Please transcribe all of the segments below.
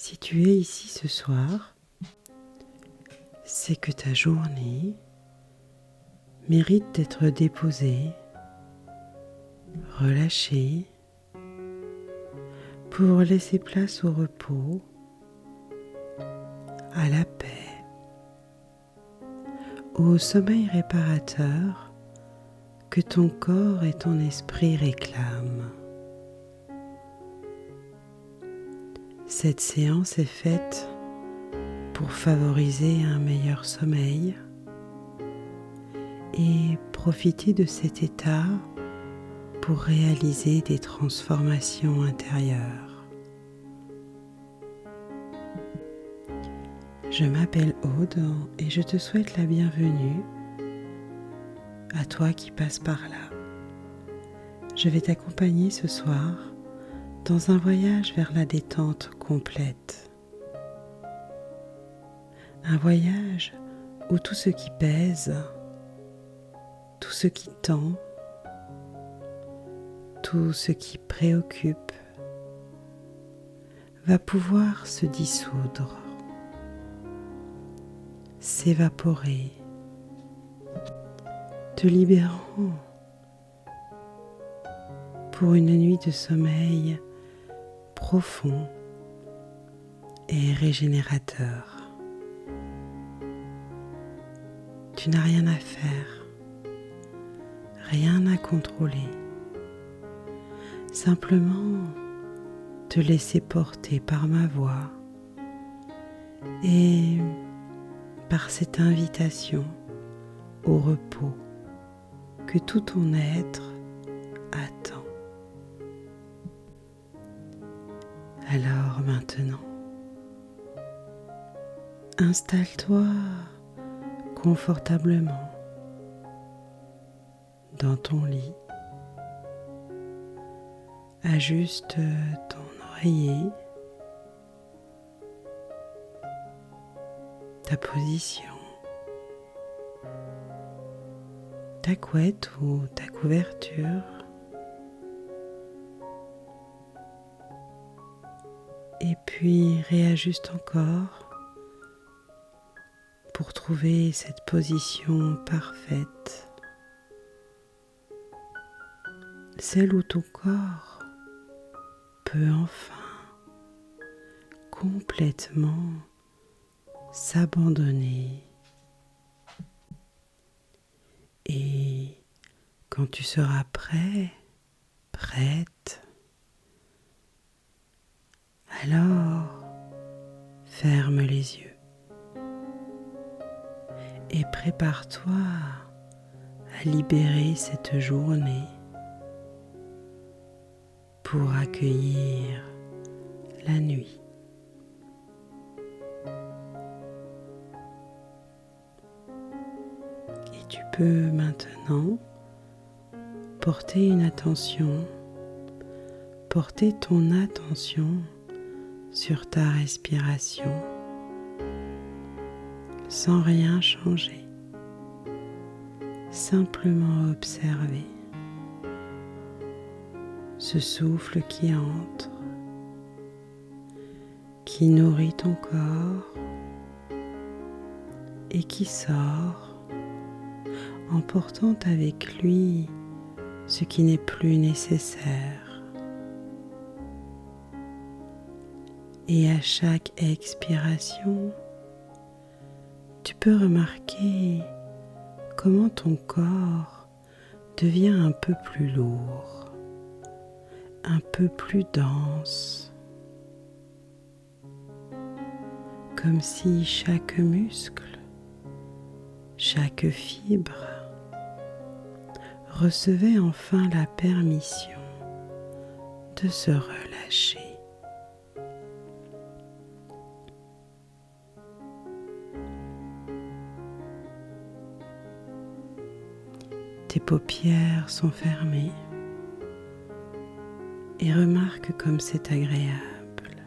Si tu es ici ce soir, c'est que ta journée mérite d'être déposée, relâchée, pour laisser place au repos, à la paix, au sommeil réparateur que ton corps et ton esprit réclament. Cette séance est faite pour favoriser un meilleur sommeil et profiter de cet état pour réaliser des transformations intérieures. Je m'appelle Aude et je te souhaite la bienvenue à toi qui passes par là. Je vais t'accompagner ce soir dans un voyage vers la détente complète. Un voyage où tout ce qui pèse, tout ce qui tend, tout ce qui préoccupe va pouvoir se dissoudre, s'évaporer, te libérant pour une nuit de sommeil profond et régénérateur. Tu n'as rien à faire, rien à contrôler, simplement te laisser porter par ma voix et par cette invitation au repos que tout ton être attend. Alors maintenant, installe-toi confortablement dans ton lit. Ajuste ton oreiller, ta position, ta couette ou ta couverture. Et puis réajuste encore pour trouver cette position parfaite, celle où ton corps peut enfin complètement s'abandonner. Et quand tu seras prêt, prête, alors ferme les yeux et prépare-toi à libérer cette journée pour accueillir la nuit. Et tu peux maintenant porter ton attention sur ta respiration sans rien changer, simplement observer ce souffle qui entre, qui nourrit ton corps et qui sort, emportant avec lui ce qui n'est plus nécessaire. Et à chaque expiration, tu peux remarquer comment ton corps devient un peu plus lourd, un peu plus dense, comme si chaque muscle, chaque fibre recevait enfin la permission de se relâcher. Tes paupières sont fermées et remarque comme c'est agréable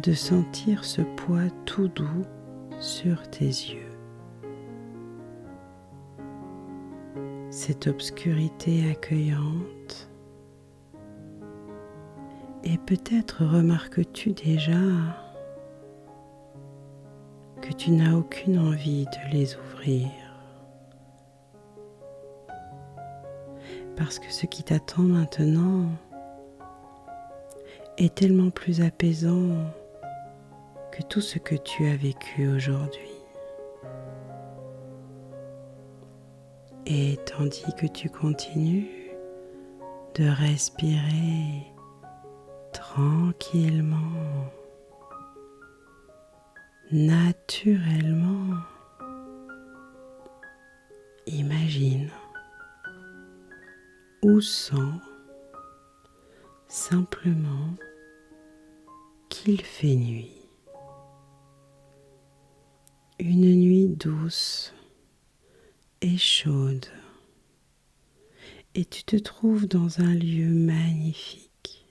de sentir ce poids tout doux sur tes yeux. Cette obscurité accueillante Et peut-être remarques-tu déjà que tu n'as aucune envie de les ouvrir, parce que ce qui t'attend maintenant est tellement plus apaisant que tout ce que tu as vécu aujourd'hui. Et tandis que tu continues de respirer tranquillement, naturellement, imagine ou sens simplement qu'il fait nuit. Une nuit douce et chaude, et tu te trouves dans un lieu magnifique,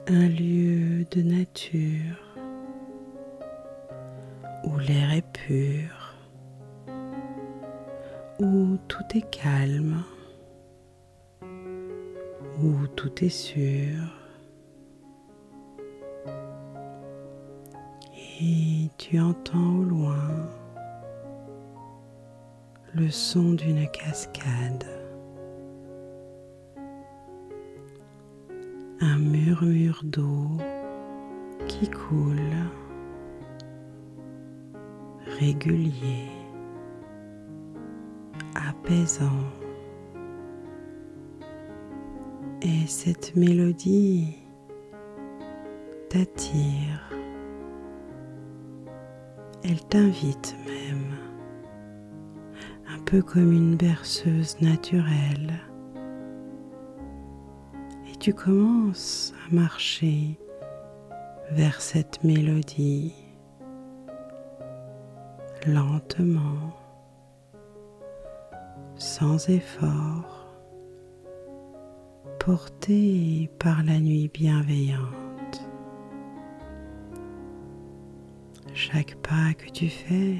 un lieu de nature où l'air est pur, où tout est calme, où tout est sûr, et tu entends au loin le son d'une cascade, un murmure d'eau qui coule, régulier, apaisant. Et cette mélodie t'attire, elle t'invite même, un peu comme une berceuse naturelle. Et tu commences à marcher vers cette mélodie, lentement, sans effort, porté par la nuit bienveillante. Chaque pas que tu fais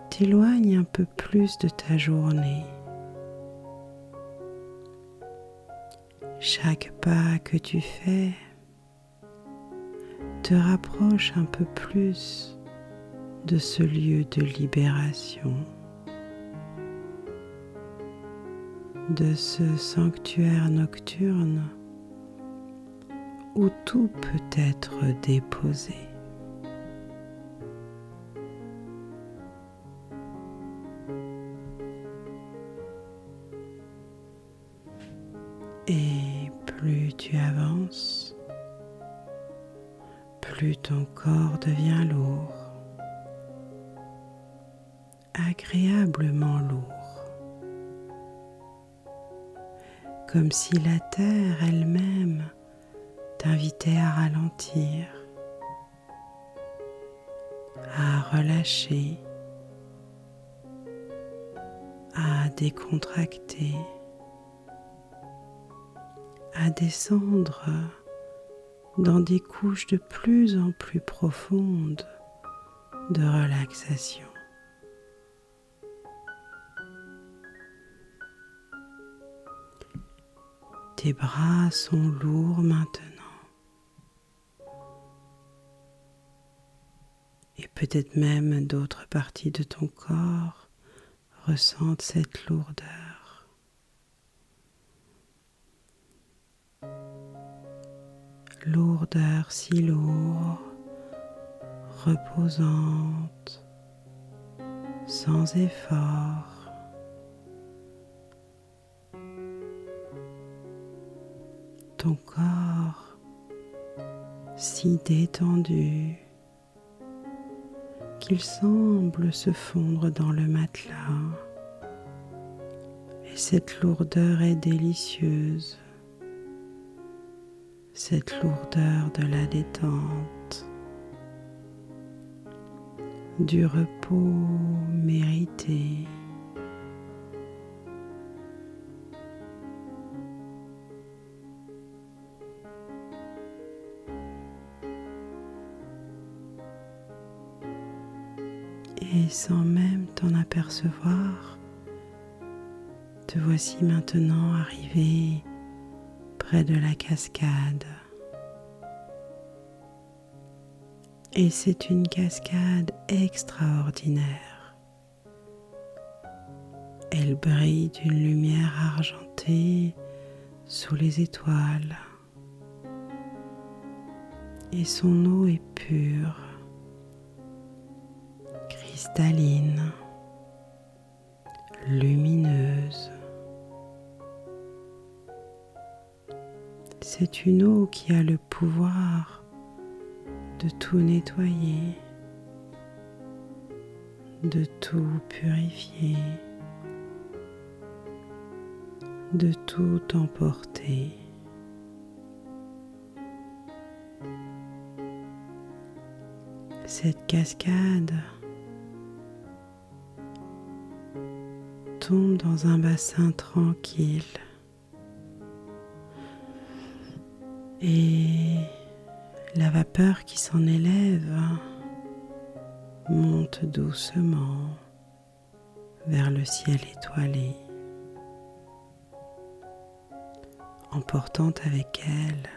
t'éloigne un peu plus de ta journée. Chaque pas que tu fais te rapproche un peu plus de ce lieu de libération, de ce sanctuaire nocturne où tout peut être déposé. Et plus tu avances, plus ton corps devient lourd, agréablement lourd, comme si la terre elle-même t'invitait à ralentir, à relâcher, à décontracter, à descendre dans des couches de plus en plus profondes de relaxation. Tes bras sont lourds maintenant. Et peut-être même d'autres parties de ton corps ressentent cette lourdeur. Lourdeur si lourde, reposante, sans effort. Ton corps si détendu qu'il semble se fondre dans le matelas. Et cette lourdeur est délicieuse, cette lourdeur de la détente, du repos mérité. Et sans même t'en apercevoir, te voici maintenant arrivé près de la cascade. Et c'est une cascade extraordinaire. Elle brille d'une lumière argentée sous les étoiles. Et son eau est pure, cristalline, lumineuse. C'est une eau qui a le pouvoir de tout nettoyer, de tout purifier, de tout emporter. Cette cascade tombe dans un bassin tranquille et la vapeur qui s'en élève monte doucement vers le ciel étoilé, emportant avec elle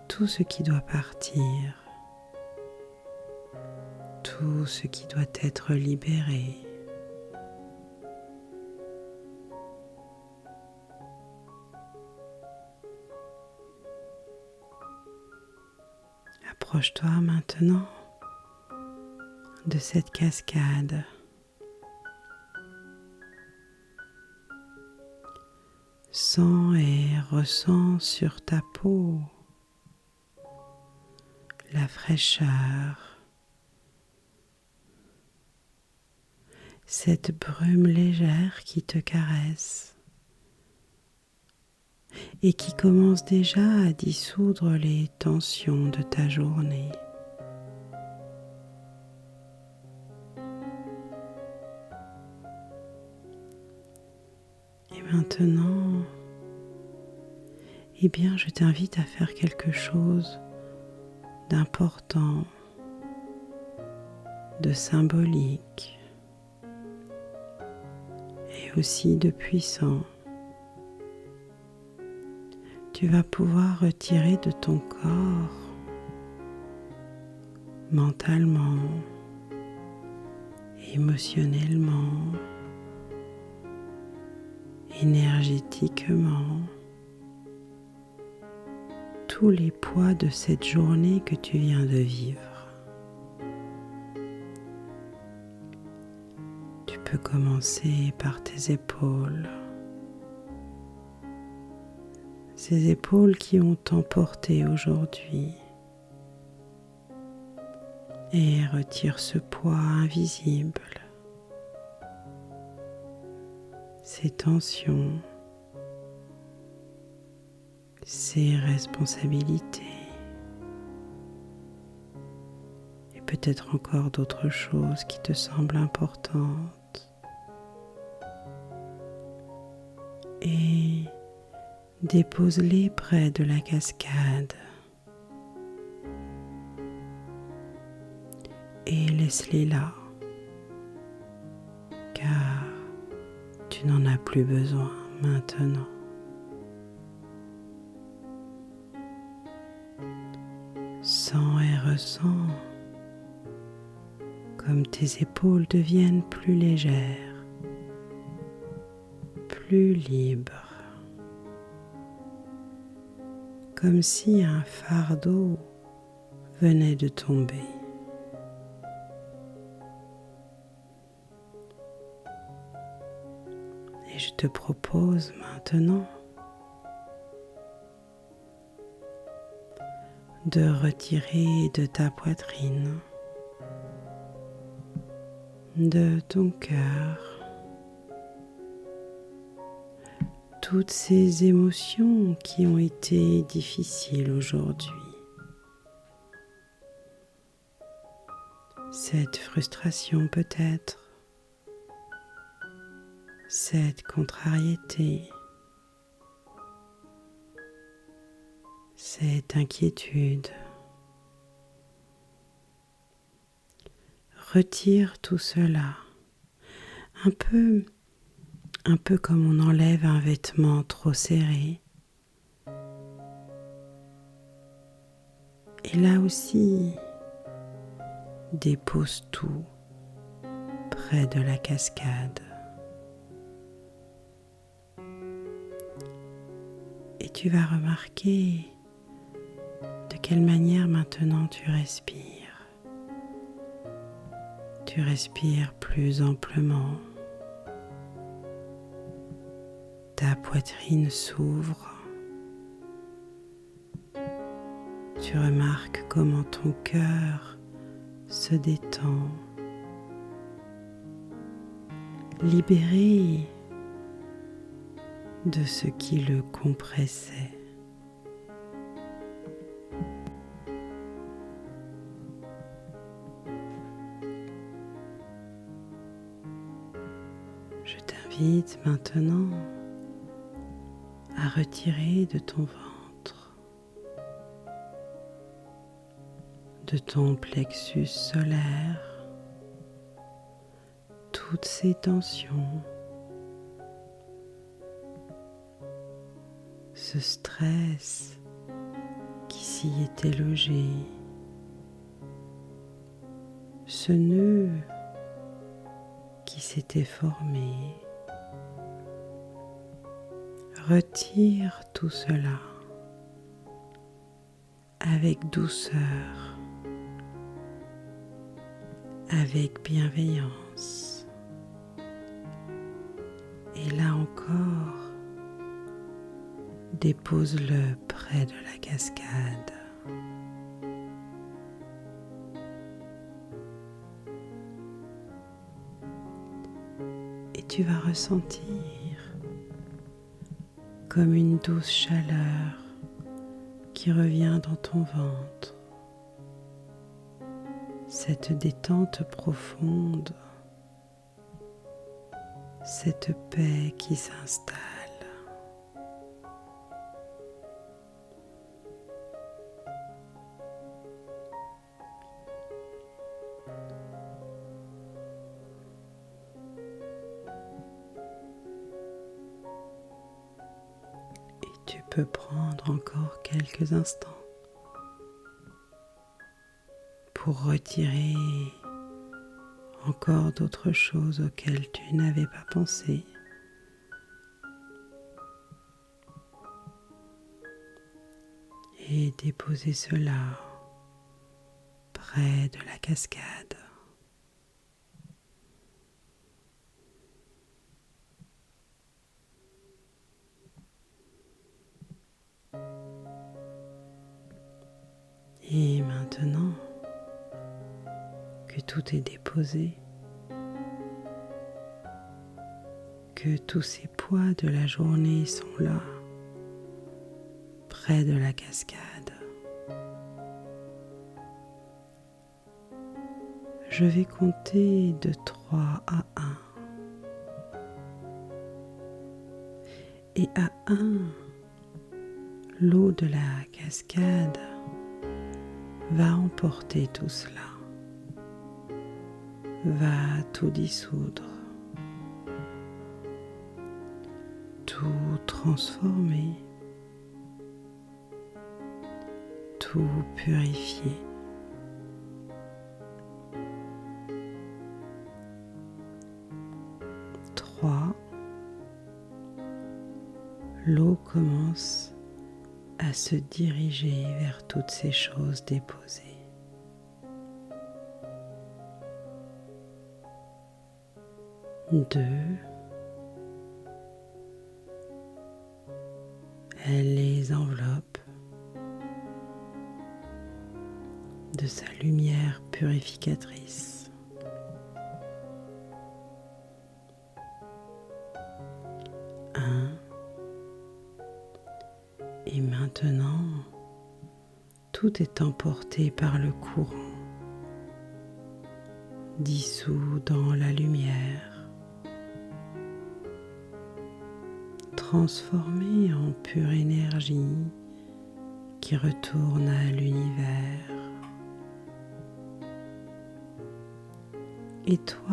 tout ce qui doit partir, tout ce qui doit être libéré. Approche-toi maintenant de cette cascade. Sens et ressens sur ta peau la fraîcheur, cette brume légère qui te caresse et qui commence déjà à dissoudre les tensions de ta journée. Et maintenant, je t'invite à faire quelque chose d'important, de symbolique et aussi de puissant. Tu vas pouvoir retirer de ton corps, mentalement, émotionnellement, énergétiquement, tous les poids de cette journée que tu viens de vivre. Tu peux commencer par tes épaules. Ces épaules qui ont tant porté aujourd'hui. Et retire ce poids invisible, ces tensions, ces responsabilités et peut-être encore d'autres choses qui te semblent importantes. Et dépose-les près de la cascade et laisse-les là, car tu n'en as plus besoin maintenant. Sens et ressens comme tes épaules deviennent plus légères, plus libres, comme si un fardeau venait de tomber. Et je te propose maintenant de retirer de ta poitrine, de ton cœur, toutes ces émotions qui ont été difficiles aujourd'hui. Cette frustration peut-être, cette contrariété, cette inquiétude. Retire tout cela, un peu comme on enlève un vêtement trop serré Et là aussi, dépose tout près de la cascade. Et tu vas remarquer de quelle manière maintenant tu respires. Tu respires plus amplement. Ta poitrine s'ouvre. Tu remarques comment ton cœur se détend, libéré de ce qui le compressait. Je t'invite maintenant à retirer de ton ventre, de ton plexus solaire, toutes ces tensions, ce stress qui s'y était logé, ce nœud qui s'était formé. Retire tout cela avec douceur, avec bienveillance. Et là encore, dépose-le près de la cascade. Et tu vas ressentir comme une douce chaleur qui revient dans ton ventre, cette détente profonde, cette paix qui s'installe. Tu peux prendre encore quelques instants pour retirer encore d'autres choses auxquelles tu n'avais pas pensé. Et déposer cela près de la cascade. Et maintenant que tout est déposé, que tous ces poids de la journée sont là, près de la cascade, je vais compter de 3 à 1. Et à 1, l'eau de la cascade va emporter tout cela, va tout dissoudre, tout transformer, tout purifier. L'eau commence à se diriger vers toutes ces choses déposées. 2, elle les enveloppe de sa lumière purificatrice. 1, et maintenant, tout est emporté par le courant, dissous dans la lumière, transformé en pure énergie qui retourne à l'univers. Et toi,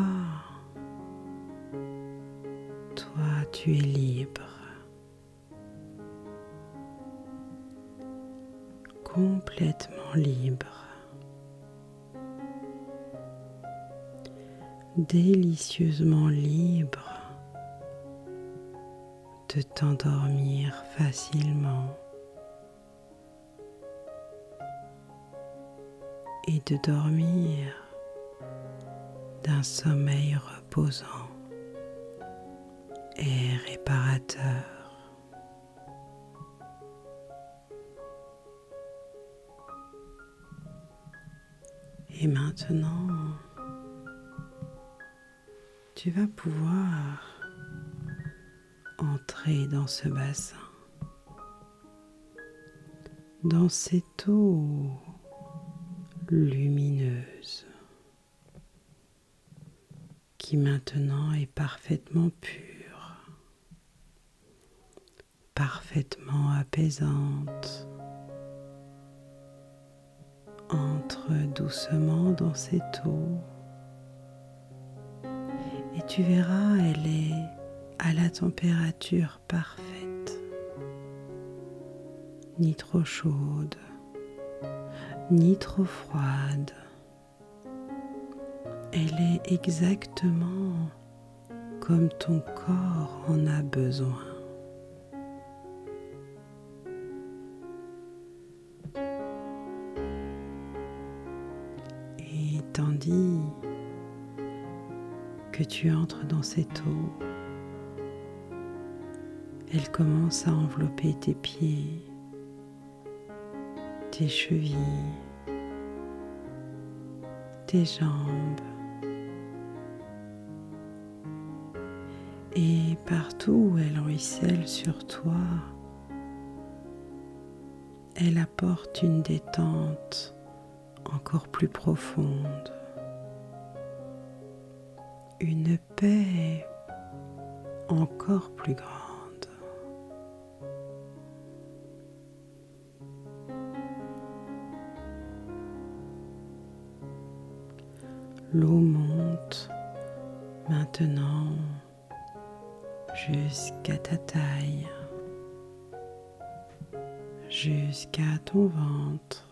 tu es libre, complètement libre, délicieusement libre de t'endormir facilement et de dormir d'un sommeil reposant et réparateur. Et maintenant, tu vas pouvoir entrer dans ce bassin, dans cette eau lumineuse qui maintenant est parfaitement pure, parfaitement apaisante. Entre doucement dans cette eau et tu verras, elle est à la température parfaite, ni trop chaude, ni trop froide. Elle est exactement comme ton corps en a besoin. Et tandis que tu entres dans cette eau, elle commence à envelopper tes pieds, tes chevilles, tes jambes. Et partout où elle ruisselle sur toi, elle apporte une détente encore plus profonde, une paix encore plus grande. L'eau monte maintenant jusqu'à ta taille, jusqu'à ton ventre,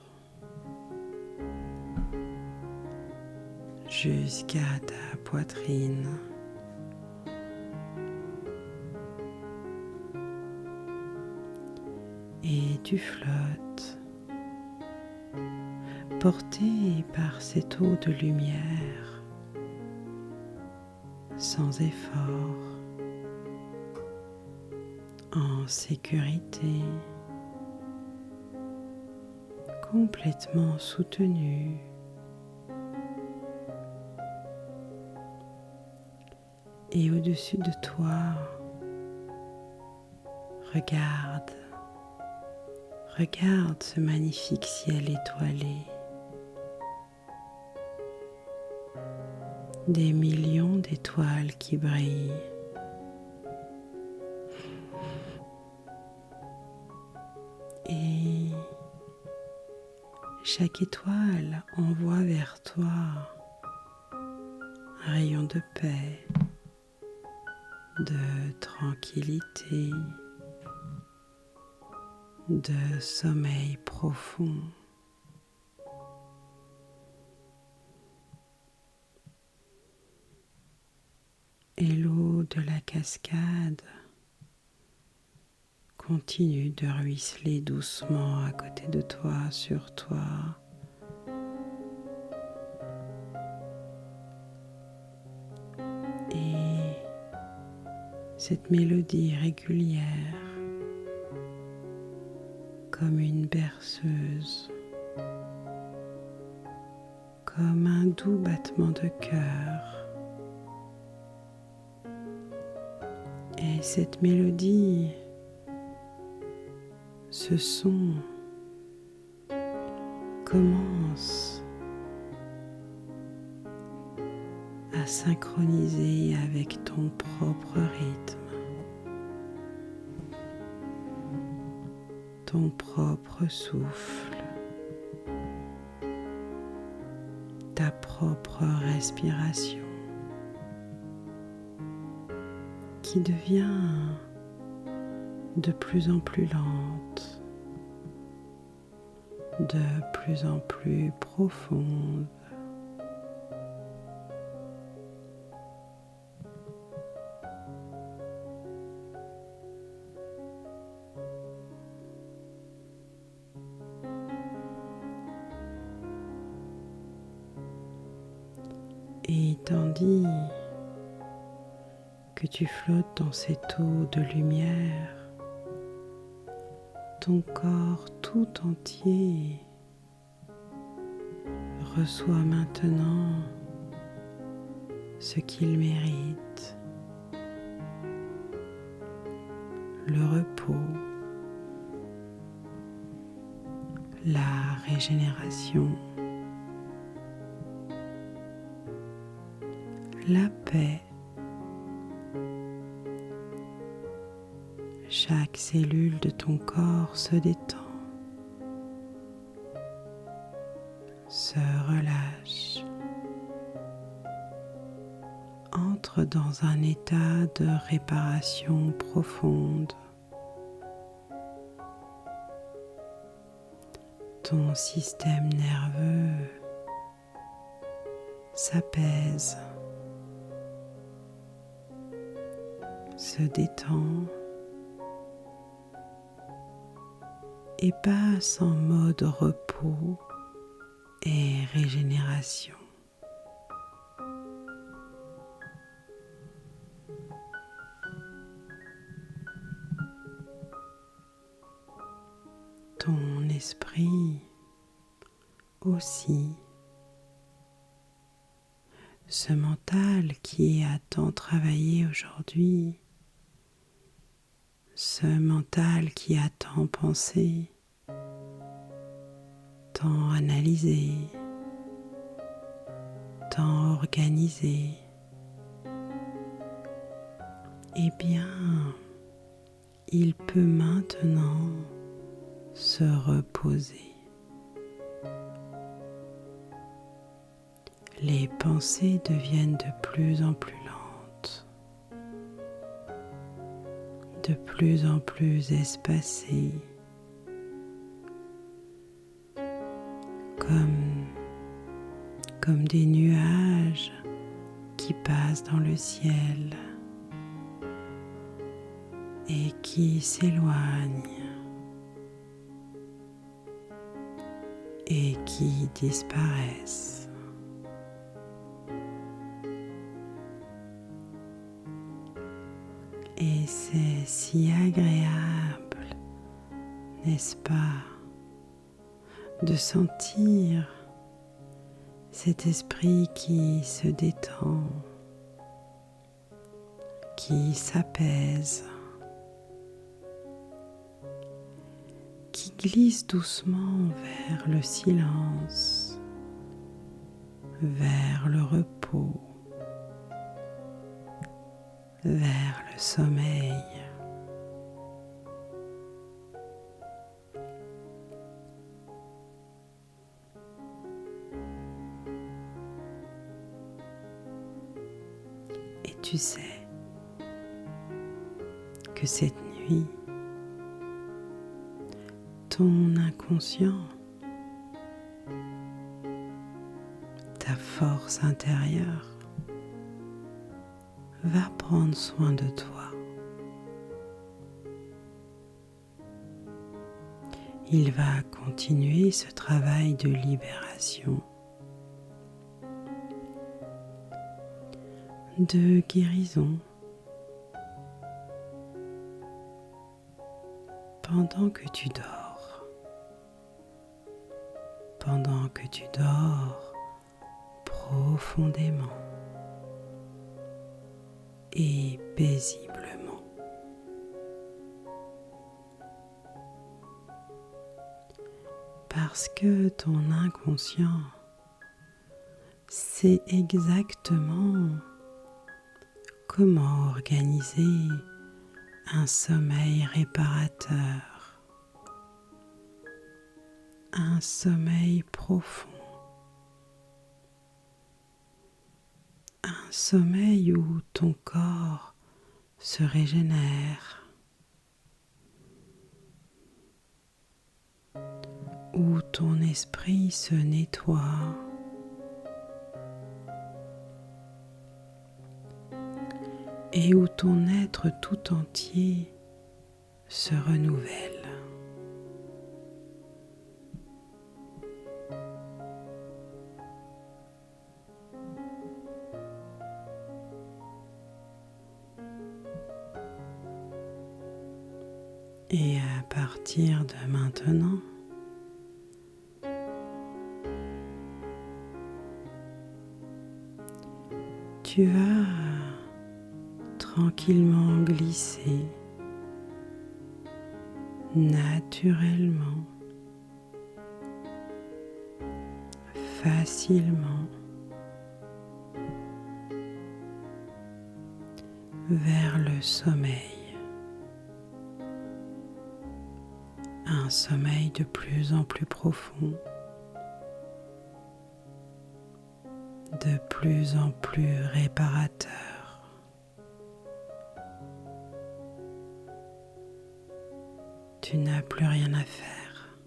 jusqu'à ta poitrine. Et tu flottes, porté par cette eau de lumière, sans effort, en sécurité, complètement soutenu. Et au-dessus de toi, regarde ce magnifique ciel étoilé. Des millions d'étoiles qui brillent. Et chaque étoile envoie vers toi un rayon de paix, de tranquillité, de sommeil profond. Et l'eau de la cascade continue de ruisseler doucement à côté de toi, sur toi. Et cette mélodie régulière, comme une berceuse, comme un doux battement de cœur. Et cette mélodie, ce son commence à synchroniser avec ton propre rythme, ton propre souffle, ta propre respiration qui devient de plus en plus lente, de plus en plus profonde. Et tandis que tu flottes dans cette eau de lumière, ton corps tout entier reçoit maintenant ce qu'il mérite, le repos, la régénération, la paix. Chaque cellule de ton corps se détend, se relâche, entre dans un état de réparation profonde. Ton système nerveux s'apaise, se détend et passe en mode repos et régénération. Ton esprit aussi, ce mental qui a tant travaillé aujourd'hui, ce mental qui a tant pensé, tant analysé, tant organisé, eh bien, il peut maintenant se reposer. Les pensées deviennent de plus en plus lentes, de plus en plus espacées, comme des nuages qui passent dans le ciel et qui s'éloignent et qui disparaissent. Et c'est si agréable, n'est-ce pas, de sentir cet esprit qui se détend, qui s'apaise, qui glisse doucement vers le silence, vers le repos, vers le sommeil. Et tu sais que cette nuit, ton inconscient, ta force intérieure, va prendre soin de toi. Il va continuer ce travail de libération, de guérison, pendant que tu dors. Pendant que tu dors profondément et paisiblement. Parce que ton inconscient sait exactement comment organiser un sommeil réparateur, un sommeil profond, un sommeil où ton corps se régénère, où ton esprit se nettoie et où ton être tout entier se renouvelle. Et à partir de maintenant, tu vas tranquillement glisser naturellement, facilement vers le sommeil. Un sommeil de plus en plus profond, de plus en plus réparateur. Tu n'as plus rien à faire,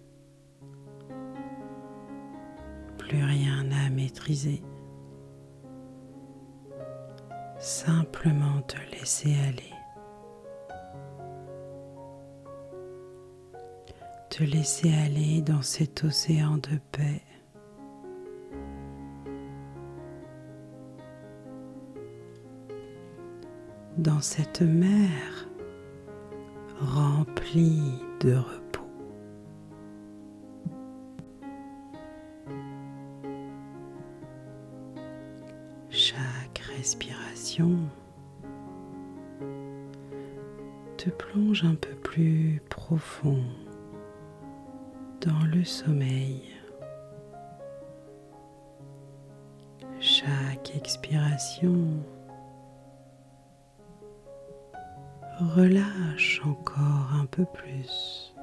plus rien à maîtriser. Simplement te laisser aller. Te laisser aller dans cet océan de paix. Dans cette mer remplie de repos. Chaque respiration te plonge un peu plus profond dans le sommeil. Chaque expiration relâche encore un peu plus.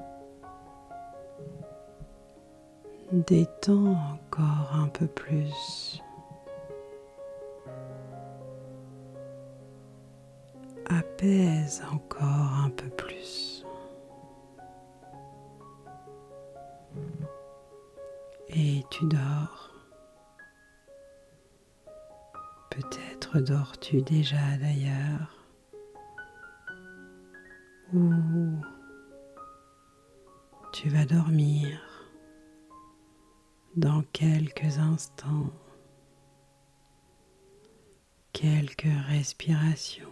Détends encore un peu plus. Apaise encore un peu plus. Et tu dors. Peut-être dors-tu déjà d'ailleurs. Ou tu vas dormir dans quelques instants, quelques respirations.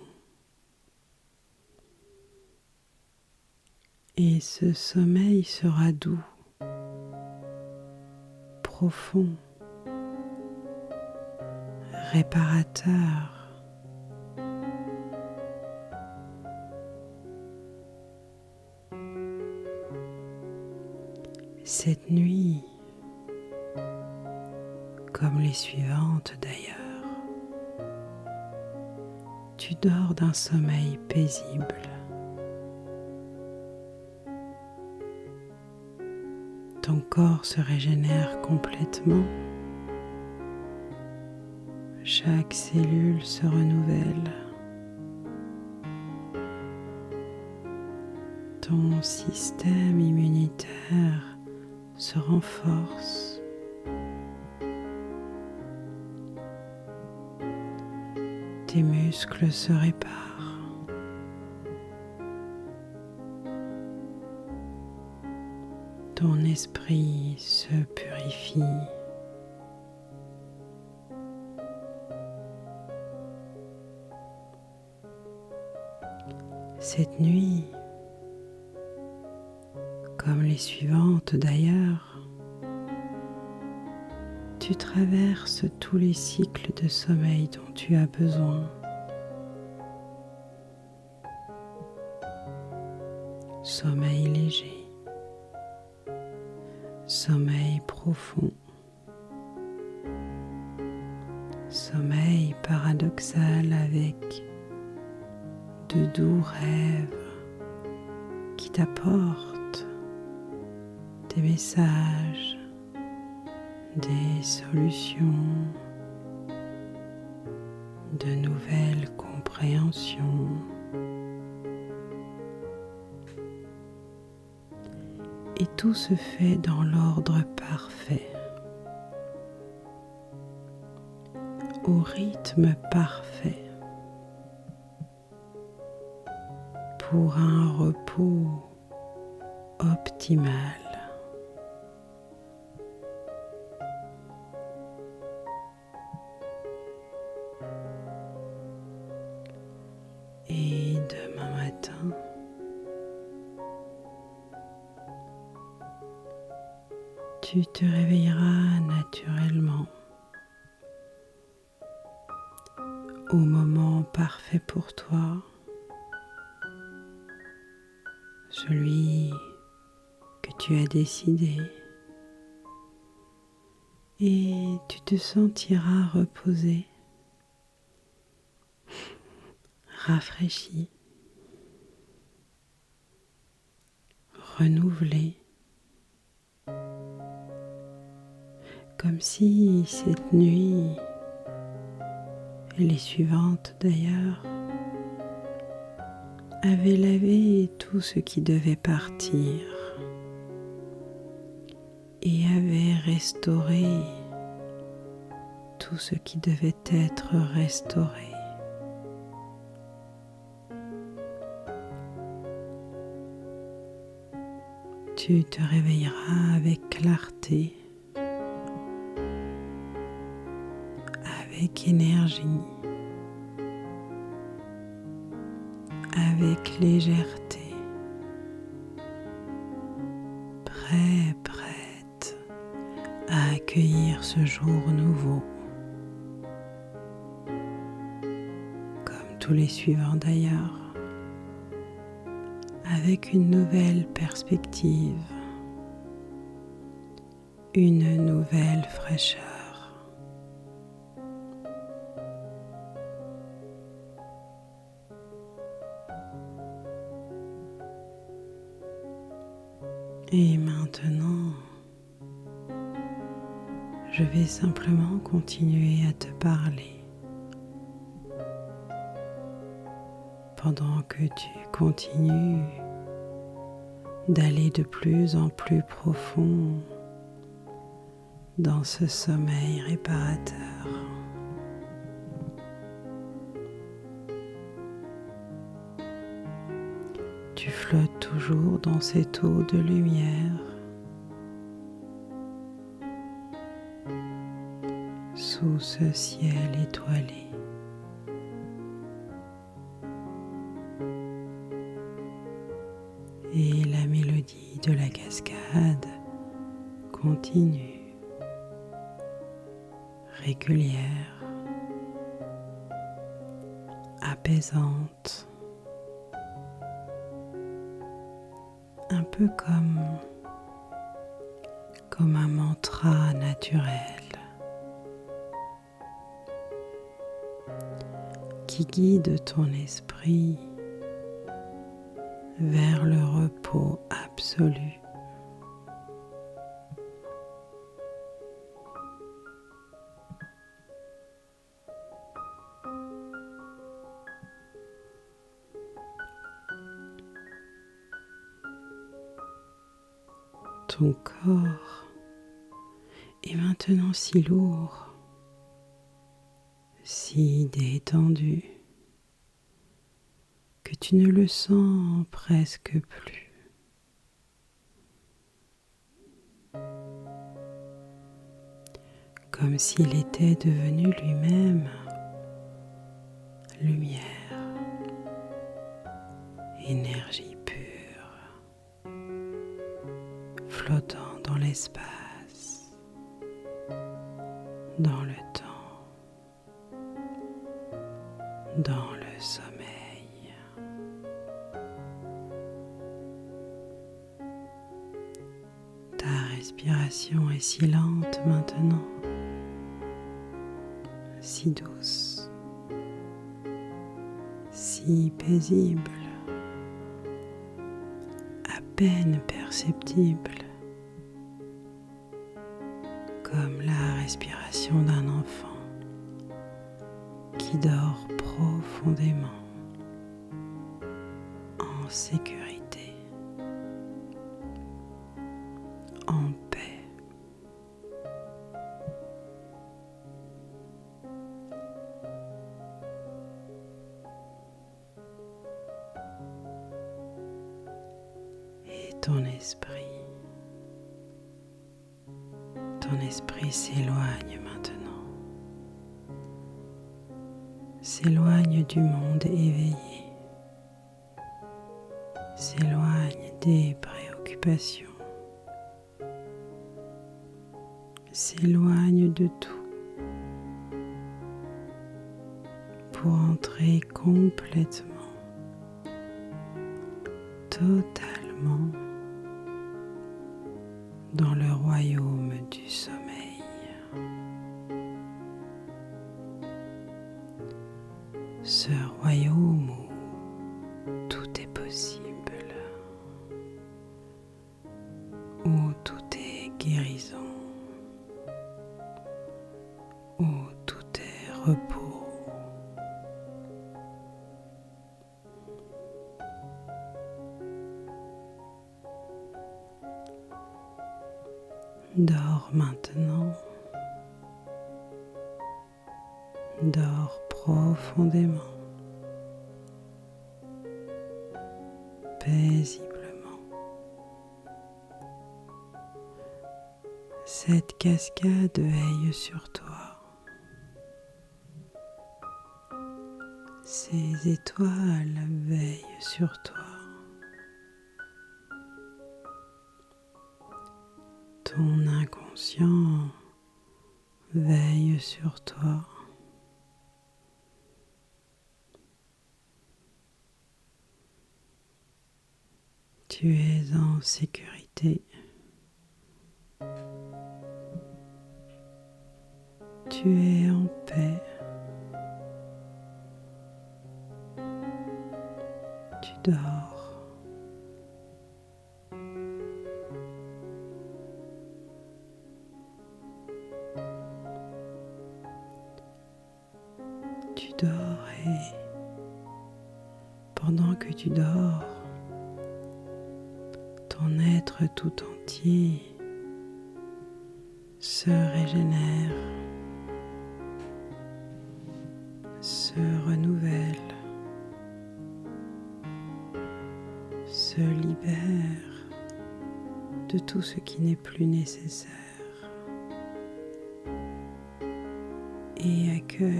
Et ce sommeil sera doux, profond, réparateur. Cette nuit, comme les suivantes d'ailleurs, tu dors d'un sommeil paisible. Ton corps se régénère complètement. Chaque cellule se renouvelle. Ton système immunitaire se renforce. Tes muscles se réparent. Ton esprit se purifie. Cette nuit, comme les suivantes d'ailleurs, tu traverses tous les cycles de sommeil dont tu as besoin. Sommeil léger, sommeil profond, sommeil paradoxal avec de doux rêves qui t'apportent des messages, des solutions, de nouvelles compréhensions. et tout se fait dans l'ordre parfait, au rythme parfait, pour un repos optimal. Et demain matin, tu te réveilleras naturellement au moment parfait pour toi, celui que tu as décidé, et tu te sentiras reposé, rafraîchi, renouvelé, comme si cette nuit, et les suivantes d'ailleurs, avait lavé tout ce qui devait partir et avait restauré tout ce qui devait être restauré. Tu te réveilleras avec clarté, avec énergie, avec légèreté, prête à accueillir ce jour nouveau, comme tous les suivants d'ailleurs, avec une nouvelle perspective, une nouvelle fraîcheur. Et maintenant, je vais simplement continuer à te parler pendant que tu continues d'aller de plus en plus profond dans ce sommeil réparateur. Tu flottes toujours dans cette eau de lumière, sous ce ciel étoilé. Et la mélodie de la cascade continue, régulière, apaisante, un peu comme un mantra naturel qui guide ton esprit vers le repos absolu. Ton corps est maintenant si lourd, si détendu, que tu ne le sens presque plus. Comme s'il était devenu lui-même lumière, énergie pure, flottant dans l'espace, dans le temps, dans le sommeil. Ta respiration est si lente maintenant, si douce, si paisible, à peine perceptible, comme la respiration d'un enfant qui dort profondément, en sécurité. en paix. Et ton esprit s'éloigne maintenant, s'éloigne du monde éveillé, s'éloigne des préoccupations, s'éloigne de tout pour entrer complètement, totalement dans le royaume du sommeil. Ce royaume où tout est possible, où tout est guérison, où tout est repos. Dors maintenant, dors profondément, paisiblement. Cette cascade veille sur toi. Ces étoiles veillent sur toi. Ton inconscient veille sur toi. Tu es en sécurité. Tu es en paix. Tu dors. Tu dors et pendant que tu dors, ton être tout entier se régénère, se renouvelle, se libère de tout ce qui n'est plus nécessaire et accueille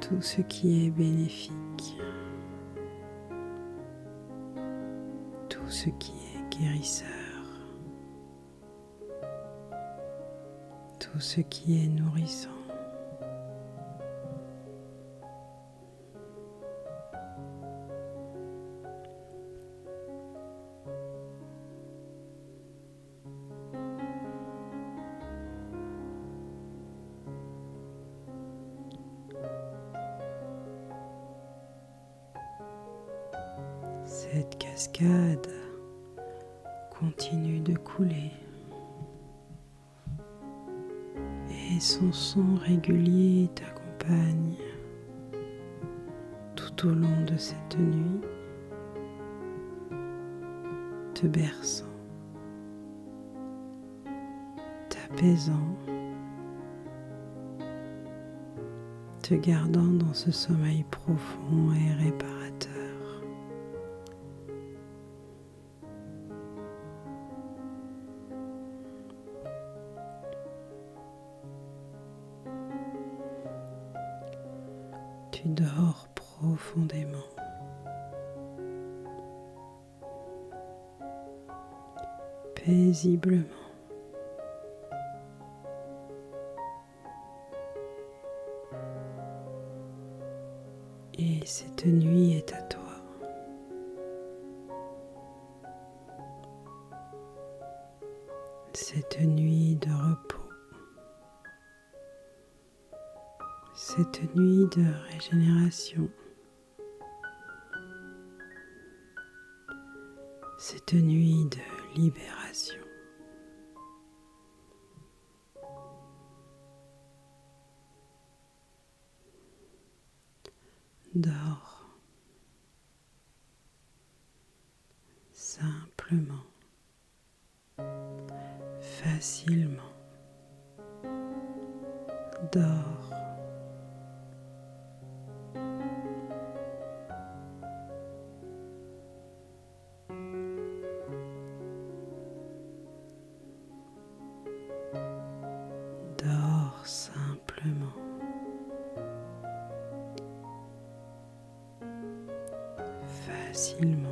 tout ce qui est bénéfique, tout ce qui est guérisseur, tout ce qui est nourrissant. Cette cascade continue de couler et son son régulier t'accompagne tout au long de cette nuit, te berçant, t'apaisant, te gardant dans ce sommeil profond et réparateur. Tu dors profondément. Paisiblement. Et cette nuit est à toi. Cette nuit de repos. Cette nuit de régénération. Cette nuit de libération. Dors simplement. facilement. Dors. Dors simplement. Facilement.